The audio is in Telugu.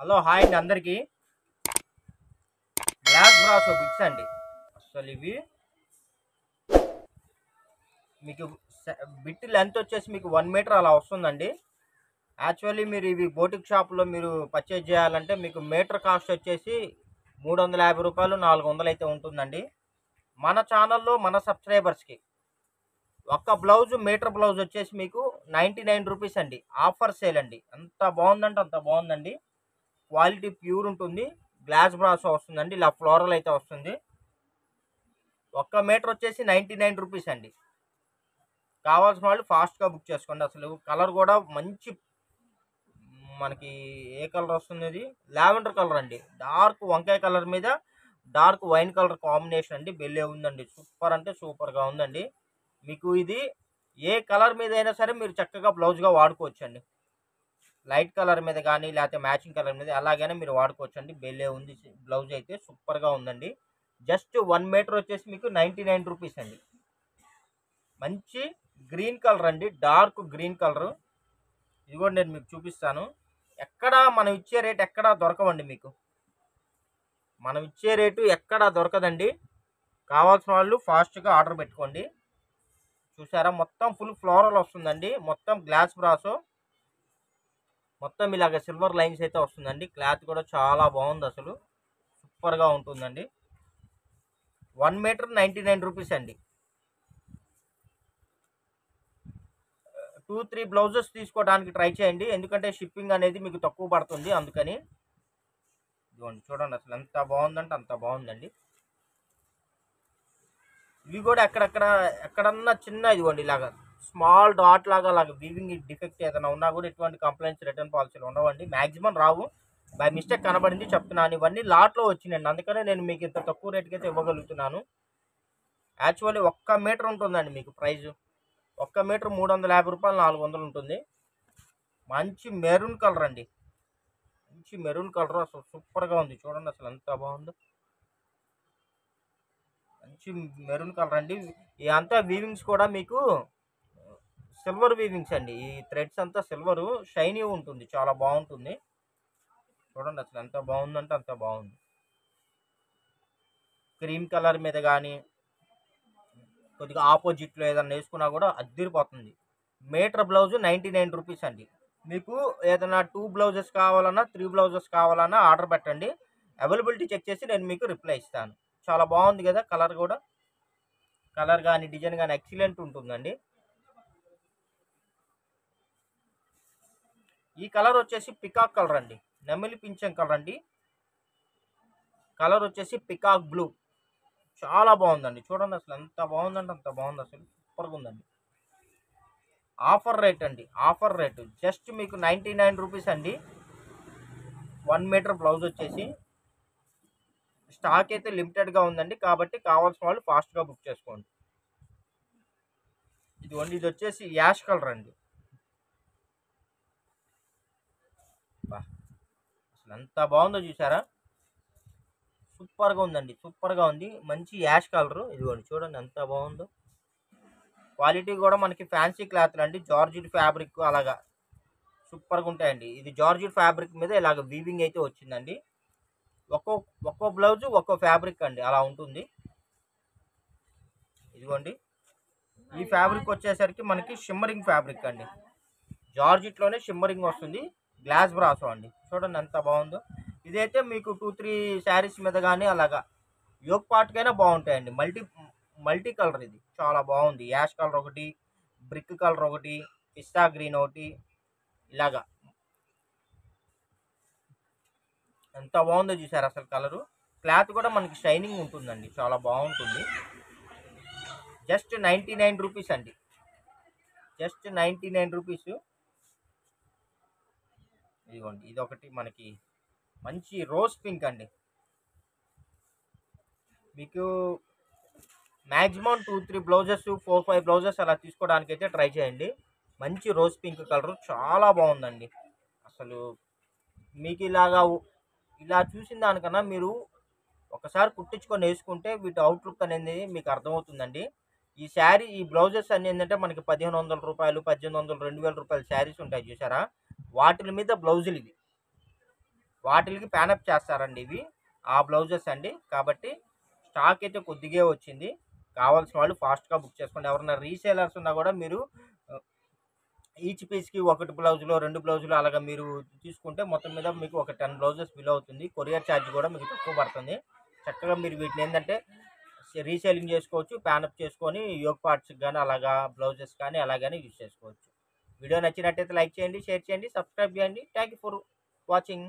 హలో హాయ్ అండి అందరికీ. గ్లాస్ బ్రాసో బిట్స్ అండి. అసలు ఇవి మీకు బిట్ లెంత్ వచ్చేసి మీకు 1 మీటర్ అలా వస్తుందండి. యాక్చువల్లీ మీరు ఇవి బోటిక్ షాప్లో మీరు పర్చేజ్ చేయాలంటే మీకు మీటర్ కాస్ట్ వచ్చేసి 350 రూపాయలు 400 అయితే ఉంటుందండి. మన ఛానల్లో మన సబ్స్క్రైబర్స్కి ఒక్క బ్లౌజ్ మీటర్ బ్లౌజ్ వచ్చేసి మీకు 99 రూపీస్ అండి. ఆఫర్ సేల్ అండి. అంత బాగుందంటే అంత బాగుందండి. క్వాలిటీ ప్యూర్ ఉంటుంది. గ్లాస్ బ్రాసో వస్తుందండి. ఇలా ఫ్లోరల్ అయితే వస్తుంది. ఒక్క మీటర్ వచ్చేసి 99 రూపీస్ అండి. కావాల్సిన వాళ్ళు ఫాస్ట్గా బుక్ చేసుకోండి. అసలు కలర్ కూడా మంచి మనకి ఏ కలర్ వస్తుంది, ఇది లావెండర్ కలర్ అండి. డార్క్ వంకాయ కలర్ మీద డార్క్ వైన్ కలర్ కాంబినేషన్ అండి. బెల్లే ఉందండి. సూపర్ అంటే సూపర్గా ఉందండి. మీకు ఇది ఏ కలర్ మీద అయినా సరే మీరు చక్కగా బ్లౌజ్గా వాడుకోవచ్చు అండి. లైట్ కలర్ మీద కానీ లేకపోతే మ్యాచింగ్ కలర్ మీద అలాగైనా మీరు వాడుకోవచ్చు అండి. బెల్లే ఉంది. బ్లౌజ్ అయితే సూపర్గా ఉందండి. జస్ట్ 1 మీటర్ వచ్చేసి మీకు 99 రూపీస్ అండి. మంచి గ్రీన్ కలర్ అండి. Dark green colour. ఇది కూడా నేను మీకు చూపిస్తాను. ఎక్కడ మనం ఇచ్చే రేట్ ఎక్కడా దొరకవండి. మీకు మనం ఇచ్చే రేటు ఎక్కడా దొరకదండి. కావాల్సిన వాళ్ళు ఫాస్ట్గా ఆర్డర్ పెట్టుకోండి. చూసారా, మొత్తం ఫుల్ ఫ్లోరల్ వస్తుందండి. మొత్తం గ్లాస్ బ్రాసో, మొత్తం ఇలాగ సిల్వర్ లైన్స్ అయితే వస్తుందండి. క్లాత్ కూడా చాలా బాగుంది. అసలు సూపర్గా ఉంటుందండి. 1 మీటర్ 99 రూపీస్ అండి. 2-3 బ్లౌజెస్ తీసుకోవడానికి ట్రై చేయండి. ఎందుకంటే షిప్పింగ్ అనేది మీకు తక్కువ పడుతుంది. అందుకని ఇదిగోండి చూడండి, అసలు ఎంత బాగుందంటే అంత బాగుందండి. ఇవి కూడా ఎక్కడన్నా చిన్న ఇదిగోండి ఇలాగా స్మాల్ డాట్ లాగా అలాగా వీవింగ్ డిఫెక్ట్ ఏదైనా ఉన్నా కూడా ఎటువంటి కంప్లైంట్స్ రిటర్న్ పాలసీలు ఉండవండి. Maximum Rao. బై మిస్టేక్ కనబడింది చెప్తున్నాను. ఇవన్నీ లాట్లో వచ్చినాయండి. అందుకనే నేను మీకు ఇంత తక్కువ రేటుకి అయితే ఇవ్వగలుగుతున్నాను. యాక్చువల్లీ 1 మీటర్ ఉంటుందండి మీకు ప్రైజు. 1 మీటర్ 350 రూపాయలు 400 ఉంటుంది. మంచి మెరూన్ కలర్ అండి. మంచి మెరూన్ కలర్. అసలు సూపర్గా ఉంది. చూడండి అసలు ఎంత బాగుందో. మంచి మెరూన్ కలర్ అండి. ఇదంతా వీవింగ్స్ కూడా మీకు సిల్వర్ వీవింగ్స్ అండి. ఈ థ్రెడ్స్ అంతా సిల్వరు షైనీ ఉంటుంది. చాలా బాగుంటుంది. చూడండి అసలు ఎంత బాగుందంటే అంత బాగుంది. క్రీమ్ కలర్ మీద కానీ కొద్దిగా ఆపోజిట్లో ఏదైనా వేసుకున్నా కూడా అద్దరిపోతుంది. మీటర్ బ్లౌజ్ 99 రూపీస్ అండి. మీకు ఏదైనా 2 బ్లౌజెస్ కావాలన్నా 3 బ్లౌజెస్ కావాలన్నా ఆర్డర్ పెట్టండి. అవైలబిలిటీ చెక్ చేసి నేను మీకు రిప్లై ఇస్తాను. చాలా బాగుంది కదా కలర్ కూడా. కలర్ కానీ డిజైన్ కానీ ఎక్సలెంట్ ఉంటుందండి. ఈ కలర్ వచ్చేసి పికాక్ కలర్ అండి. నెమలి పింఛం కలర్ అండి. కలర్ వచ్చేసి పికాక్ బ్లూ. చాలా బాగుందండి. చూడండి అసలు ఎంత బాగుందంటే అంత బాగుంది. అసలు సూపర్గా ఉందండి. ఆఫర్ రేట్ అండి. ఆఫర్ రేట్ జస్ట్ మీకు 99 రూపీస్ అండి. 1 మీటర్ బ్లౌజ్ వచ్చేసి స్టాక్ అయితే లిమిటెడ్గా ఉందండి. కాబట్టి కావాల్సిన వాళ్ళు ఫాస్ట్గా బుక్ చేసుకోండి. ఇదిగోండి, ఇది వచ్చేసి యాష్ కలర్ అండి. అసలు ఎంత బాగుందో చూసారా. సూపర్గా ఉందండి. సూపర్గా ఉంది. మంచి యాష్ కలరు. ఇదిగోండి చూడండి ఎంత బాగుందో. క్వాలిటీ కూడా మనకి ఫ్యాన్సీ క్లాత్లు అండి. జార్జిడ్ ఫ్యాబ్రిక్ అలాగా సూపర్గా ఉంటాయండి. ఇది జార్జిడ్ ఫ్యాబ్రిక్ మీద ఇలాగ వీవింగ్ అయితే వచ్చిందండి. ఒక్కో బ్లౌజ్ ఒక్కో ఫ్యాబ్రిక్ అండి. అలా ఉంటుంది. ఇదిగోండి, ఈ ఫ్యాబ్రిక్ వచ్చేసరికి మనకి షిమ్మరింగ్ ఫ్యాబ్రిక్ అండి. జార్జిట్లోనే షిమ్మరింగ్ వస్తుంది. గ్లాస్ బ్రాసో అండి. చూడండి ఎంత బాగుందో. ఇదైతే మీకు 2-3 శారీస్ మీద కానీ అలాగా యోక్ పార్ట్కైనా బాగుంటాయండి. మల్టీ కలర్ ఇది చాలా బాగుంది. యాష్ కలర్ ఒకటి, బ్రిక్ కలర్ ఒకటి, పిస్తా గ్రీన్ ఒకటి, ఇలాగా ఎంత బాగుందో చూసారు అసలు కలరు. క్లాత్ కూడా మనకి షైనింగ్ ఉంటుందండి. చాలా బాగుంటుంది. జస్ట్ 99 రూపీస్ అండి. Just 99 rupees. ఇదిగోండి, ఇది ఒకటి మనకి మంచి రోజ్ పింక్ అండి. మీకు మ్యాక్సిమం 2-3 బ్లౌజెస్ 4-5 బ్లౌజెస్ అలా తీసుకోవడానికి అయితే ట్రై చేయండి. మంచి రోజ్ పింక్ కలర్ చాలా బాగుందండి. అసలు మీకు ఇలా చూసిన దానికన్నా మీరు ఒకసారి కుట్టించుకొని వేసుకుంటే వీటి అవుట్లుక్ అనేది మీకు అర్థమవుతుందండి. ఈ బ్లౌజెస్ అన్ని ఏంటంటే మనకి 1500 రూపాయలు, 1800, 2000 రూపాయల శారీస్ ఉంటాయి చూసారా. వాటి మీద బ్లౌజులు ఇవి. వాటికి ప్యానప్ చేస్తారండి ఇవి ఆ బ్లౌజెస్ అండి. కాబట్టి స్టాక్ అయితే కొద్దిగా వచ్చింది. కావాల్సిన వాళ్ళు ఫాస్ట్గా బుక్ చేసుకోండి. ఎవరైనా రీసేలర్స్ ఉన్నా కూడా మీరు ఈచ్ పీస్కి 1 బ్లౌజులో 2 బ్లౌజులు అలాగా మీరు తీసుకుంటే మొత్తం మీద మీకు ఒక 10 బ్లౌజెస్ బిల్ అవుతుంది. కొరియర్ ఛార్జ్ కూడా మీకు తక్కువ పడుతుంది. చక్కగా మీరు వీటిని ఏంటంటే రీసేలింగ్ చేసుకోవచ్చు, ప్యానప్ చేసుకొని యోగ్ పార్ట్స్కి కానీ అలాగా బ్లౌజెస్ కానీ అలాగనే యూజ్ చేసుకోవచ్చు. వీడియో నచ్చినట్టయితే లైక్ చేయండి, షేర్ చేయండి, సబ్స్క్రైబ్ చేయండి. Thank you for watching.